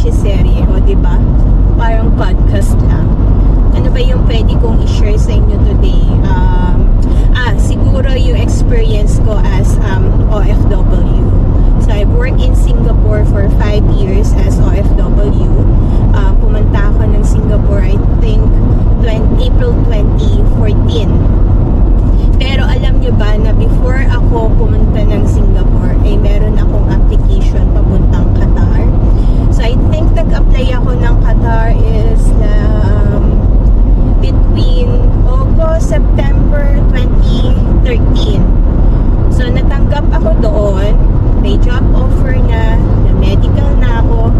teleserye, o diba? Parang podcast lang. Ano ba yung pwede kong i-share sa inyo today? Siguro yung experience ko as OFW. So I've worked in Singapore for 5 years as OFW. Pumunta ako ng Singapore, I think, April 2014. Pero alam nyo ba na before ako pumunta ng Singapore, ay meron akong application papuntang Qatar. So I think nag-apply ako ng Qatar is between August, September 2013. So natanggap ako doon, may job offer na medical na ako,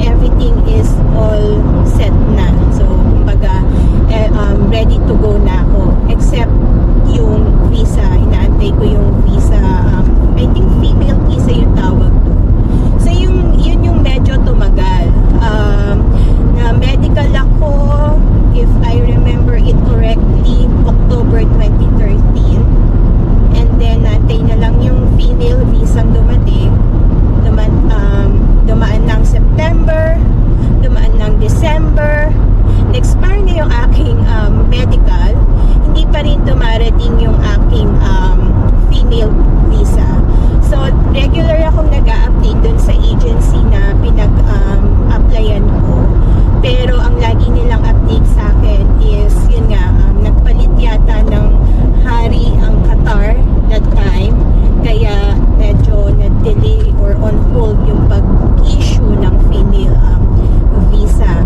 everything is all set na. So kumbaga, ready to go na ako, except yung visa, inaantay ko yung visa, I think female visa yung tawag to. So yun yung medyo tumagal. Na medical ako, if I remember it correctly, October 2013. And then naantay na lang yung female visa dumating. Dumaan ng September, dumaan ng December, expire na yung aking medical, hindi pa rin dumarating yung aking female visa. So regular akong nag-a-update dun sa agency na pinag-applyan ko, pero ang lagi nilang update sa akin is yun nga, nagpalit yata ng hari ang Qatar that time, kaya medyo na-delay or on hold yung pag-issue ng female visa.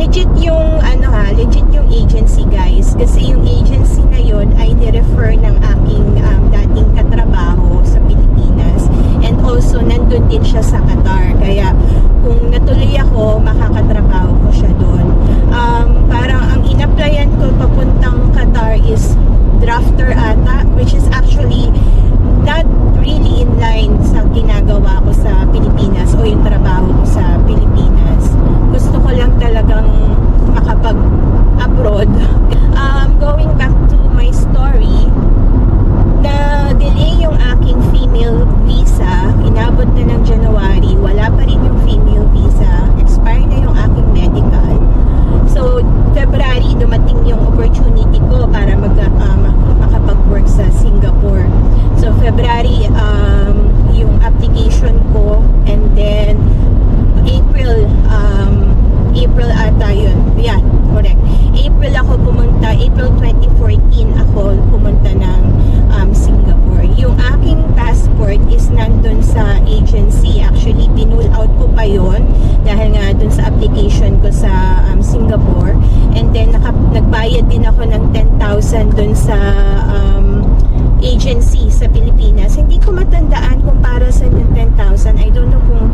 Legit yung legit yung agency, guys, kasi yung agency na yon ay ni-refer ng aking dating katrabaho sa Pilipinas, and also nandun din siya sa Qatar, kaya kung natuloy ako, makakatrabaho ko siya doon. Parang ang in-applyan ko papuntang Qatar is drafter ata, which is actually not really in line sa ginagawa ko sa Pilipinas o yung trabaho ko sa Pilipinas. Gusto ko lang talagang makapag-abroad. Going back to my story, na delay yung aking female visa, inabot na ng January, wala pa rin yung female visa, expire na yung aking medical. So February dumating yung opportunity ko para makapag-work sa Singapore. So February yung application ko, and then April ata yun. Yeah, correct. April ako pumunta, April 2014 ako pumunta ng Singapore. Yung aking passport is nandun sa agency. Actually, pinull out ko pa yun dahil nga dun sa application ko sa Singapore. And then nagbayad din ako ng 10,000 dun sa agency sa Pilipinas. Hindi ko matandaan kung para sa yung 10,000. I don't know kung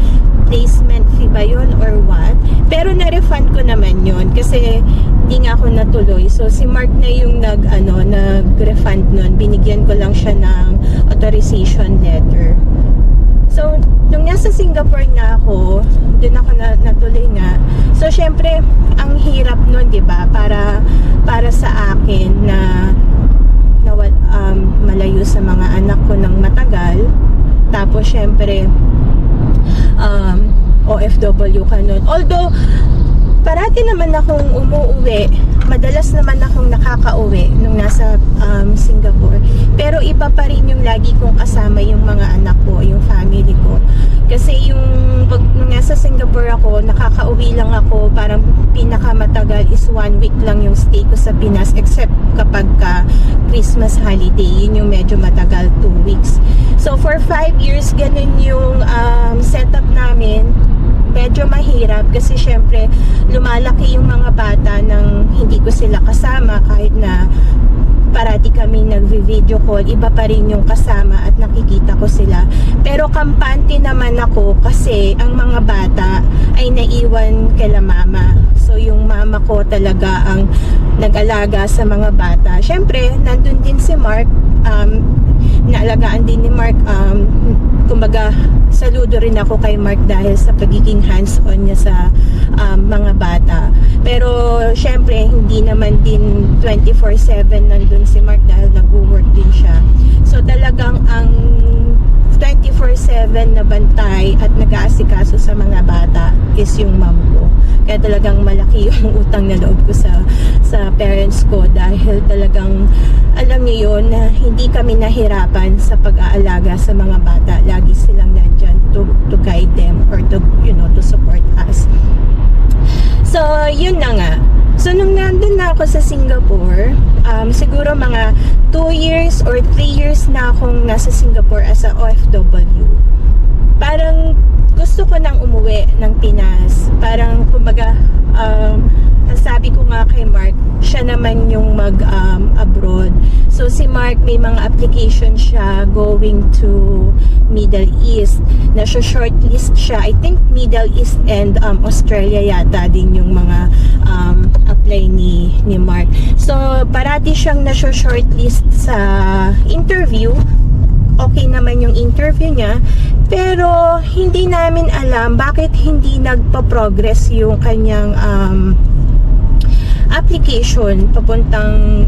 placement fee ba yun or what. Pero na-refund ko naman yun kasi hindi nga ako natuloy. So si Mark na yung nag-refund nun. Binigyan ko lang siya ng authorization letter. So nung nasa Singapore na ako, dun ako natuloy nga. So syempre ang hirap nun, 'di ba? Para sa akin na malayo sa mga anak ko ng matagal. Tapos syempre OFW ka nun. Although parati naman akong umuuwi, madalas naman akong nakakauwi nung nasa Singapore, pero iba pa rin yung lagi kong kasama yung mga anak ko, yung family ko. Kasi nung nasa Singapore ako, nakakauwi lang ako, parang pinakamatagal is 1 week lang yung stay ko sa Pinas, except kapag Christmas holiday, yun yung medyo matagal, 2 weeks. So for 5 years, ganun yung setup namin. Medyo mahirap kasi syempre lumalaki yung mga bata nang hindi ko sila kasama, kahit na parati kami nagvi-video call, iba pa rin yung kasama at nakikita ko sila. Pero kampante naman ako kasi ang mga bata ay naiwan kila mama. So yung mama ko talaga ang nag-alaga sa mga bata. Syempre nandun din si Mark, naalagaan din ni Mark. Kumbaga saludo rin ako kay Mark dahil sa pagiging hands-on niya sa mga bata. Pero syempre hindi naman din 24/7 nandun si Mark dahil nag-work din siya. So talagang ang 24/7 na bantay at nag-aasikaso sa mga bata is yung mom ko. Kaya talagang malaki yung utang na loob ko sa parents ko dahil talagang alam niyo yun na hindi kami nahirapan sa pag-aalaga sa mga bata. Lagi silang nandyan to guide them or to support us. So, yun na nga. So, nung nandun na ako sa Singapore, siguro mga 2 years or 3 years na akong nasa Singapore as a OFW. Parang gusto ko nang umuwi ng Pinas. Parang, kumbaga, sabi ko nga kay Mark, siya naman yung mag-abroad. So, si Mark, may mga application siya going to Middle East. Shortlist siya. I think Middle East and Australia yata din yung mga apply ni Mark. So, parati siyang shortlist sa interview. Okay naman yung interview niya. Pero, hindi namin alam bakit hindi nagpa-progress yung kanyang application papuntang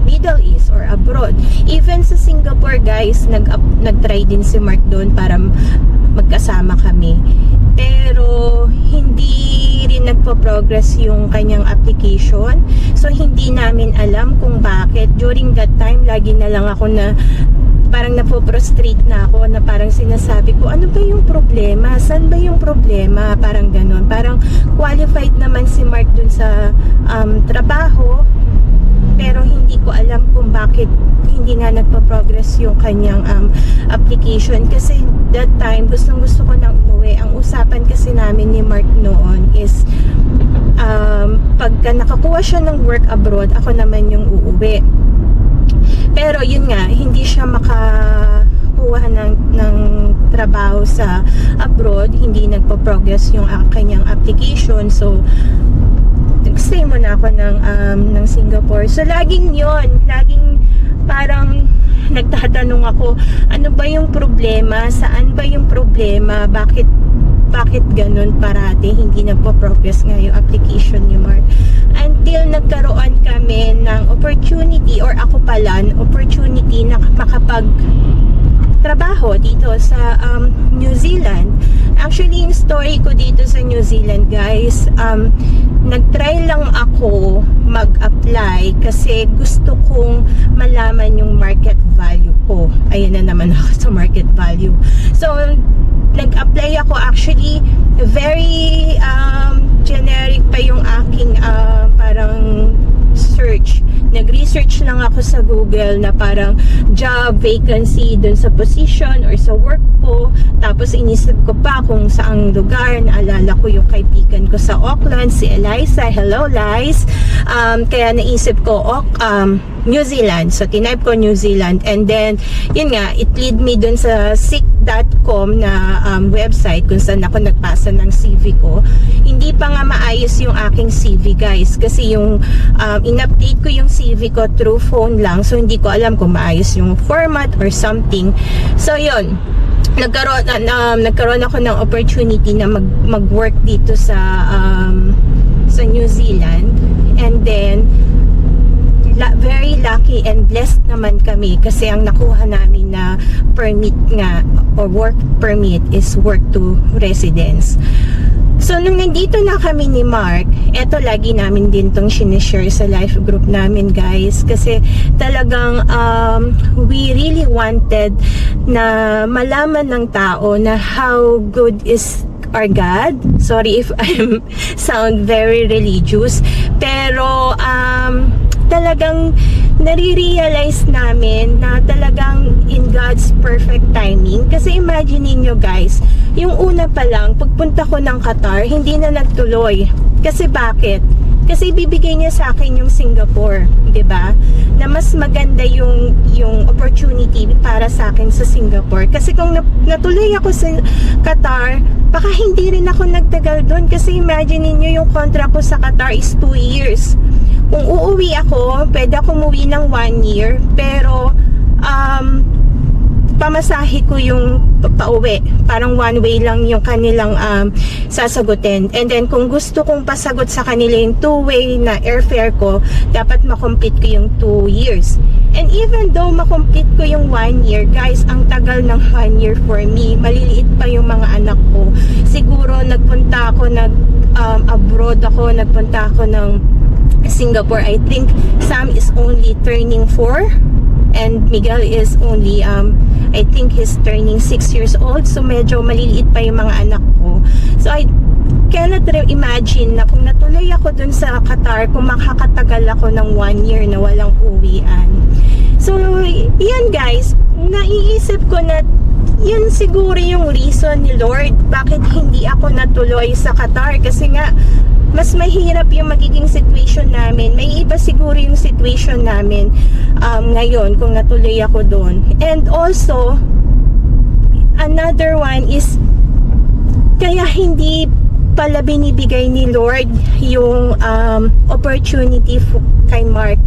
Middle East or abroad. Even sa Singapore, guys, nag-try din si Mark doon para magkasama kami. Pero hindi rin nagpo-progress yung kanyang application. So hindi namin alam kung bakit. During that time, lagi na lang ako na parang napo-prostrate na ako na parang sinasabi ko, ano ba yung problema? Saan ba yung problema? Parang ganon. Parang qualified naman si Mark dun sa trabaho, pero hindi ko alam kung bakit hindi nga nagpa-progress yung kanyang application. Kasi that time, gustong-gusto ko nang umuwi. Ang usapan kasi namin ni Mark noon is pagka nakakuha siya ng work abroad, ako naman yung uuwi. Pero yun nga, hindi siya makakuha ng trabaho sa abroad, hindi nagpa-progress yung kanyang application. So, nag-stay muna ako ng Singapore. So, laging parang nagtatanong ako, ano ba yung problema? Saan ba yung problema? Bakit ganun parati? Hindi nagpo-progress nga yung application ni Mark. Until nagkaroon kami ng opportunity, or ako pala, opportunity na makapag-trabaho dito sa New Zealand. Actually, yung story ko dito sa New Zealand, guys, nag-try lang ako mag-apply kasi gusto kong malaman yung market value ko. Ayun na naman ako sa market value. So, nag-apply ako. Actually, very generic pa yung aking parang search. Nag-research lang ako sa Google na parang job vacancy dun sa position or sa work ko. Tapos inisip ko pa kung saang lugar. Naalala ko yung kaibigan ko sa Auckland, si Eliza. Hello, Liz. Kaya naisip ko, New Zealand. So, tinype ko New Zealand. And then, yun nga, it lead me dun sa seek.com na website kung saan ako nagpasa ng CV ko. Hindi pa nga maayos yung aking CV, guys. Kasi yung in-update ko yung CV ko through phone lang. So, hindi ko alam kung maayos yung format or something. So, yun. Nagkaroon ako ng opportunity na mag-work dito sa New Zealand. And then, very lucky and blessed naman kami kasi ang nakuha namin na permit nga or work permit is work to residence. So, nung nandito na kami ni Mark, eto lagi namin din tong sinishare sa life group namin, guys. Kasi talagang we really wanted na malaman ng tao na how good is our God. Sorry if I sound very religious. Pero, talagang nare-realize namin na talagang in God's perfect timing. Kasi imagine niyo, guys, yung una pa lang, pagpunta ko ng Qatar, hindi na nagtuloy. Kasi bakit? Kasi bibigay niya sa akin yung Singapore, 'di ba? Na mas maganda yung opportunity para sa akin sa Singapore. Kasi kung natuloy ako sa Qatar, baka hindi rin ako nagtagal doon. Kasi imagine niyo yung contract ko sa Qatar is 2 years. Kung uuwi ako, pwede ako umuwi ng 1 year, pero pamasahe ko yung pauwi. Parang one way lang yung kanilang sasagutin. And then, kung gusto kong pasagot sa kanila yung two-way na airfare ko, dapat makomplete ko yung 2 years. And even though makomplete ko yung 1 year, guys, ang tagal ng 1 year for me. Maliliit pa yung mga anak ko. Siguro nagpunta ako, abroad ako, nagpunta ako ng Singapore. I think Sam is only turning 4 and Miguel is only I think he's turning 6 years old. So medyo maliliit pa yung mga anak ko. So I cannot imagine na kung natuloy ako dun sa Qatar, kung makakatagal ako ng 1 year na walang uwian. So yan guys, naiisip ko na yun siguro yung reason ni Lord bakit hindi ako natuloy sa Qatar, kasi nga mas mahirap yung magiging situation namin. May iba siguro yung situation namin ngayon kung natuloy ako doon. And also another one is kaya hindi pala binibigay ni Lord yung opportunity kay Mark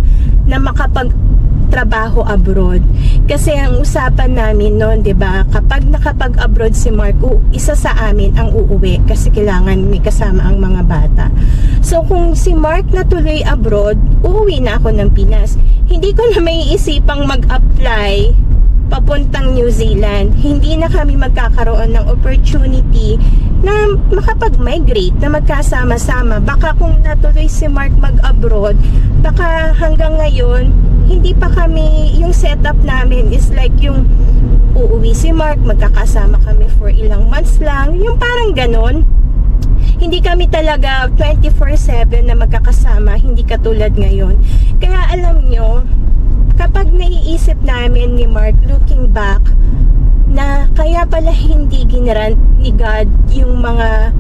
na makapagtrabaho abroad. Kasi ang usapan namin noon, 'di ba, kapag nakapag-abroad si Mark, isa sa amin ang uuwi kasi kailangan may kasama ang mga bata. So kung si Mark natuloy abroad, uuwi na ako ng Pinas. Hindi ko na may isipang mag-apply papuntang New Zealand. Hindi na kami magkakaroon ng opportunity na makapag-migrate, na magkasama-sama. Baka kung natuloy si Mark mag-abroad, baka hanggang ngayon hindi pa kami, yung setup namin is like yung uuwi si Mark, magkakasama kami for ilang months lang, yung parang ganon. Hindi kami talaga 24/7 na magkakasama, hindi katulad ngayon. Kaya alam nyo, kapag naiisip namin ni Mark looking back, na kaya pala hindi ginrant ni God yung mga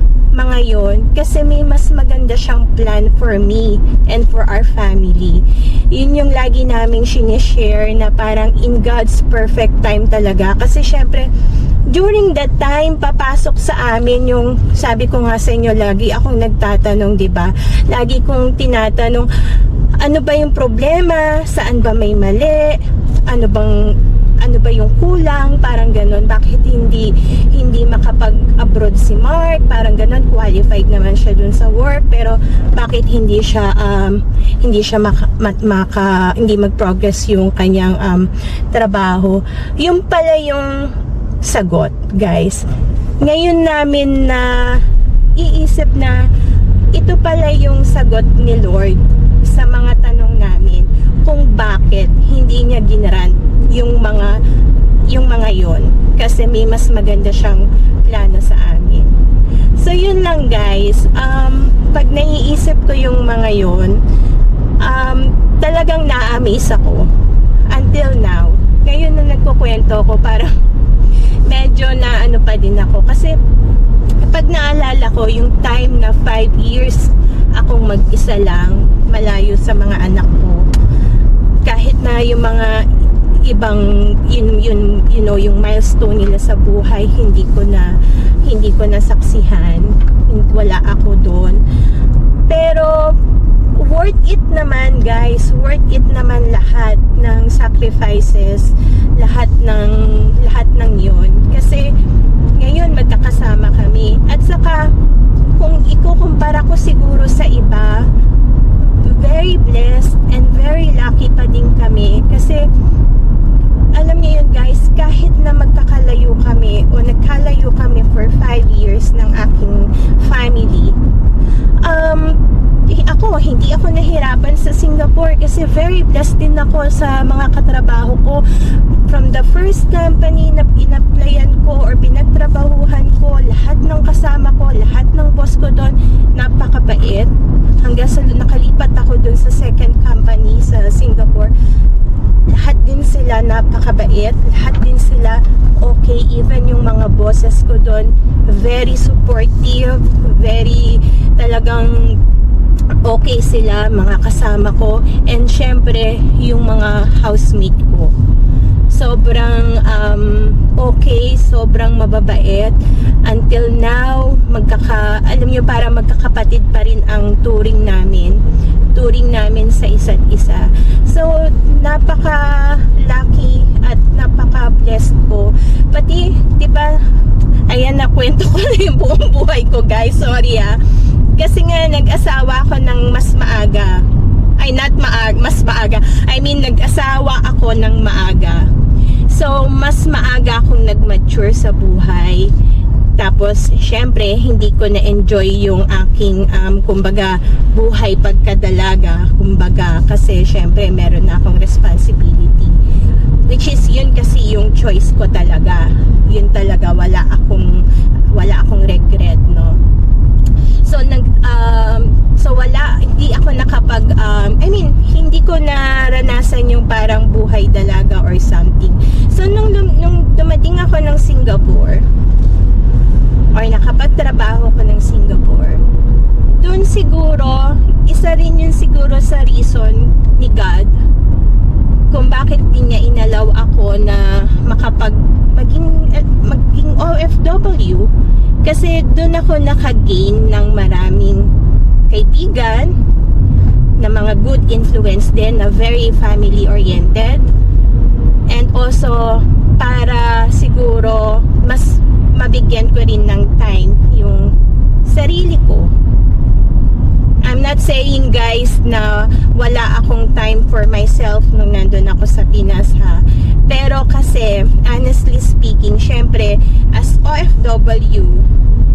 yon, kasi may mas maganda siyang plan for me and for our family. Yun yung lagi naming sinishare na parang in God's perfect time talaga. Kasi syempre during that time papasok sa amin yung, sabi ko nga sa inyo, lagi akong nagtatanong, 'di ba? Lagi kong tinatanong, ano ba yung problema? Saan ba may mali? Ano ba yung kulang? Parang ganun. Bakit hindi makapag-abroad si Mark? Parang ganun. Qualified naman siya dun sa work, pero bakit hindi mag-progress yung kanyang trabaho? Yung pala yung sagot, guys. Ngayon namin na iisip na ito pala yung sagot ni Lord sa mga tanong namin kung bakit hindi niya ginrant yung mga yon, kasi may mas maganda siyang plano sa amin. So yun lang guys, pag naiisip ko yung mga yon, talagang na-amaze ako until now. Ngayon na nagkukwento ko, parang medyo na ano pa din ako, kasi pag naalala ko yung time na 5 years akong mag-isa lang, malayo sa mga anak ko, kahit na yung mga ibang yung milestone nila sa buhay hindi ko na saksihan, wala ako doon, pero worth it naman guys, worth it naman lahat ng sacrifices, lahat ng yun, kasi ngayon magkakasama kami. At saka kung ikukumpara ko siguro sa iba, very blessed and very lucky pa din kami, kasi alam niyo yun guys, kahit na magkakalayo kami o nagkalayo kami for 5 years ng aking family, hindi ako nahirapan sa Singapore, kasi very blessed din ako sa mga katrabaho ko. From the first company na in-applyan ko or pinagtrabahuhan ko, lahat ng kasama ko, lahat ng boss ko doon, napakabait. Hanggang sa nakalipat ako doon sa second company sa Singapore, lahat din sila napakabait, lahat din sila okay. Even yung mga bosses ko doon, very supportive, very talagang okay sila, mga kasama ko. And syempre yung mga housemate ko, sobrang okay, sobrang mababait. Until now, alam nyo, para magkakapatid pa rin ang turing namin sa isa't isa. So napaka-lucky at napaka-blessed ko. Pati, 'di ba? Ayan, nakwento ko na yung buong buhay ko, guys. Sorry kasi nga nag-asawa ako ng mas maaga. ay not maaga, mas maaga. I mean, nag-asawa ako ng maaga. So, mas maaga akong nag-mature sa buhay. Tapos, syempre, hindi ko na-enjoy yung aking, kumbaga, buhay pagkadalaga. Kumbaga, kasi syempre, meron na akong responsibility. Which is, yun kasi yung choice ko talaga. Yun talaga, wala akong regret, no? So, hindi ako nakapag, hindi ko naranasan yung parang buhay dalaga or something. So, nung dumating ako ng Singapore, or nakapagtrabaho ko ng Singapore, dun siguro, isa rin yun siguro sa reason ni God kung bakit din niya inalaw ako na maging OFW, kasi dun ako nakagain ng maraming kaibigan na mga good influence din, na very family oriented, and also para siguro mas mabigyan ko rin ng time yung sarili ko. I'm not saying guys na wala akong time for myself nung nandun ako sa Pinas, ha. Pero kasi, honestly speaking, syempre, as OFW,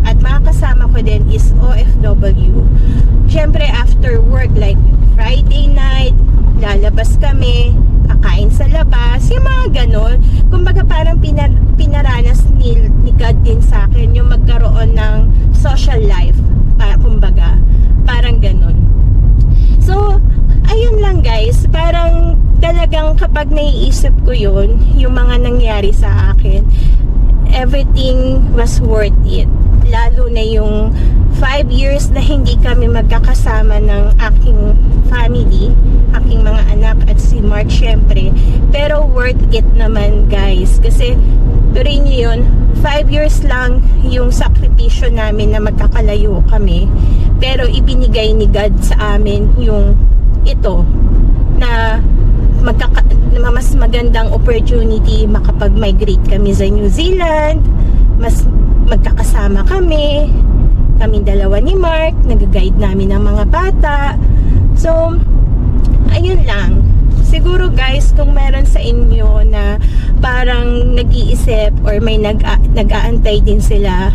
at mga kasama ko din is OFW, syempre after work, like Friday night, lalabas kami, kakain sa labas, yung mga ganon. Kumbaga parang pinaranas ni God din sa akin yung magkaroon ng social life, kumbaga parang ganon. So ayun lang guys, parang talagang kapag naiisip ko yun, yung mga nangyari sa akin, everything was worth it. Lalo na yung 5 years na hindi kami magkakasama ng aking family, aking mga anak at si Mark syempre. Pero worth it naman guys. Kasi tuloy niyo yun, 5 years lang yung sakripisyo namin na magkakalayo kami. Pero ibinigay ni God sa amin yung ito na mas magandang opportunity makapag-migrate kami sa New Zealand, mas magkakasama kami dalawa ni Mark, nag-guide namin ng mga bata. So ayun lang, siguro guys, kung meron sa inyo na parang nag-iisip or may nag-aantay din sila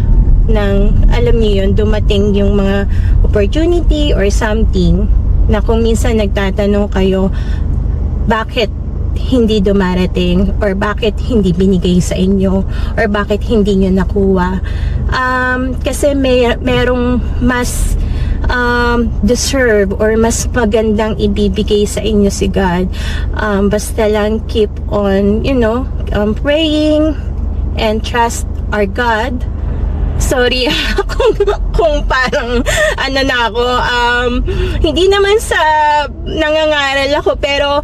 ng, alam niyo yun, dumating yung mga opportunity or something, na kung minsan nagtatanong kayo bakit hindi dumarating or bakit hindi binigay sa inyo or bakit hindi nyo nakuha, kasi merong mas deserve or mas magandang ibibigay sa inyo si God. Basta lang keep on praying and trust our God. Sorry kung parang hindi naman sa nangangaral ako, pero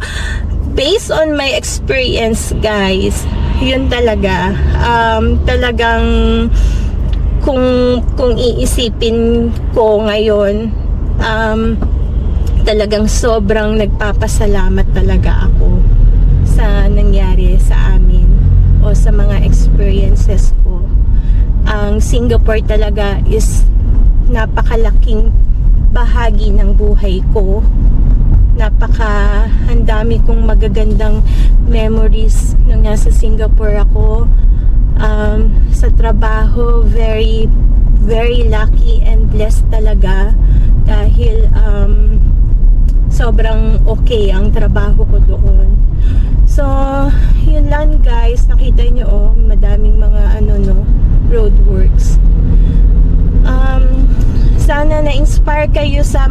based on my experience guys, yun talaga, talagang kung iisipin ko ngayon, talagang sobrang nagpapasalamat talaga ako sa nangyari sa amin o sa mga experiences ko. Ang Singapore talaga is napakalaking bahagi ng buhay ko. Ang dami kong magagandang memories nung nasa Singapore ako. Sa trabaho, very very lucky and blessed talaga dahil sobrang okay ang trabaho ko doon. So yun lang guys, nakita nyo madaming mga roadworks. Sana na-inspire kayo sa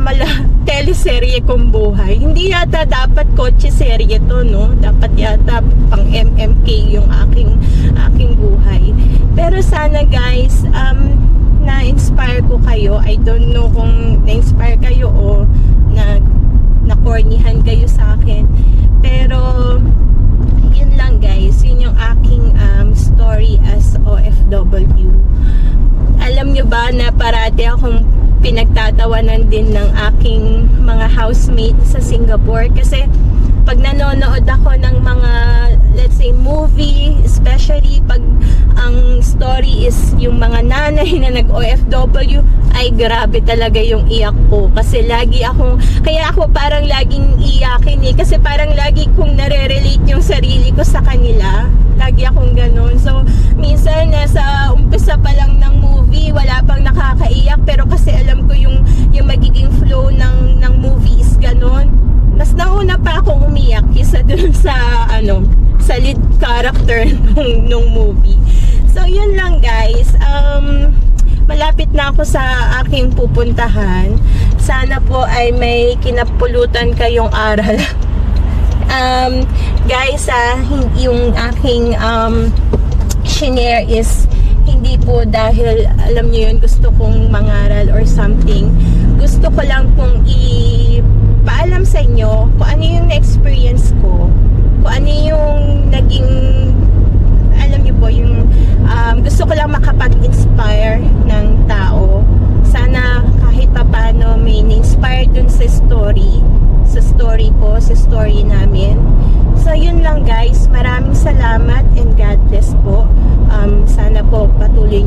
teleserye kong buhay. Hindi yata dapat kotse serye to, no? Dapat yata pang MMK yung aking buhay. Pero sana guys, na-inspire ko kayo. I don't know kung na-inspire kayo o na-cornihan kayo sa akin. Pero yun lang guys, yun yung aking story as OFW. Alam nyo ba na parati akong pinagtatawanan din ng aking mga housemate sa Singapore, kasi pag nanonood ako ng mga, let's say, movie, especially pag ang story is yung mga nanay panahon na nag-OFW, ay grabe talaga yung iyak ko. Kasi lagi akong, kaya ako parang laging iyakin eh. Kasi parang lagi kong nare-relate yung sarili ko sa kanila. Lagi akong ganun. So, minsan nasa umpisa pa lang ng movie, wala pang nakakaiyak. Pero kasi alam ko yung magiging flow ng movie is ganun. Mas nauna pa akong umiyak kisa dun sa, sa lead character nung movie. So, yun lang guys. Malapit na ako sa aking pupuntahan. Sana po ay may kinapulutan kayong aral. Guys, yung aking shinare is hindi po dahil, alam nyo yun, gusto kong mangaral or something. Gusto ko lang pong ipaalam sa inyo kung ano yung na-experience ko. Kung ano yung naging, alam nyo po, yung gusto ko lang makapag-inspire ng tao. Sana kahit papano may na-inspire dun sa story ko, sa story namin. So yun lang guys, maraming salamat and God bless po. Sana po patuloy